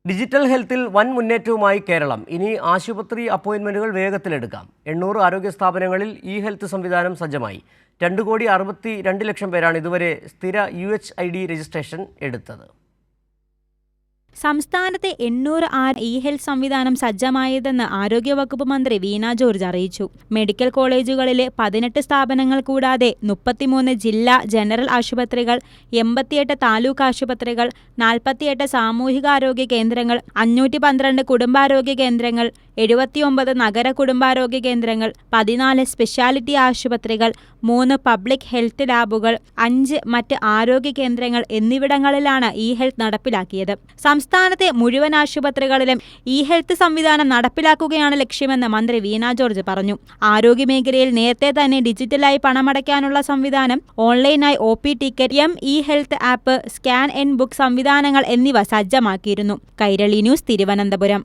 Digital ഹെൽത്തിൽ വൻ മുന്നേറ്റവുമായി കേരളം. ഇനി ആശുപത്രി അപ്പോയിന്റ്മെന്റുകൾ വേഗത്തിലെടുക്കാം. 800 ആരോഗ്യ സ്ഥാപനങ്ങളിൽ ഇ ഹെൽത്ത് സംവിധാനം സജ്ജമായി. 2,62,00,000 പേരാണ് ഇതുവരെ സ്ഥിര UHID രജിസ്ട്രേഷൻ എടുത്തത്. സംസ്ഥാനത്തെ 800 ഇ ഹെൽത്ത് സംവിധാനം സജ്ജമായതെന്ന് ആരോഗ്യവകുപ്പ് മന്ത്രി വീണ ജോർജ് അറിയിച്ചു. മെഡിക്കൽ കോളേജുകളിലെ 18 സ്ഥാപനങ്ങൾ കൂടാതെ 33 ജില്ലാ ജനറൽ ആശുപത്രികൾ, 88 താലൂക്ക് ആശുപത്രികൾ, 48 സാമൂഹികാരോഗ്യ കേന്ദ്രങ്ങൾ, 512 കുടുംബാരോഗ്യ കേന്ദ്രങ്ങൾ, 79 നഗര കുടുംബാരോഗ്യ കേന്ദ്രങ്ങൾ, 14 സ്പെഷ്യാലിറ്റി ആശുപത്രികൾ, 3 പബ്ലിക് ഹെൽത്ത് ലാബുകൾ, 5 മറ്റ് ആരോഗ്യ കേന്ദ്രങ്ങൾ എന്നിവിടങ്ങളിലാണ് ഇ ഹെൽത്ത് നടപ്പിലാക്കിയത്. സംസ്ഥാനത്തെ മുഴുവൻ ആശുപത്രികളിലും ഇ ഹെൽത്ത് സംവിധാനം നടപ്പിലാക്കുകയാണ് ലക്ഷ്യമെന്ന് മന്ത്രി വീണ ജോർജ് പറഞ്ഞു. ആരോഗ്യമേഖലയിൽ നേരത്തെ തന്നെ ഡിജിറ്റലായി പണമടയ്ക്കാനുള്ള സംവിധാനം, ഓൺലൈനായി OP ticket, E health app, scan and book സംവിധാനങ്ങൾ എന്നിവ സജ്ജമാക്കിയിരുന്നു. കൈരളി ന്യൂസ്, തിരുവനന്തപുരം.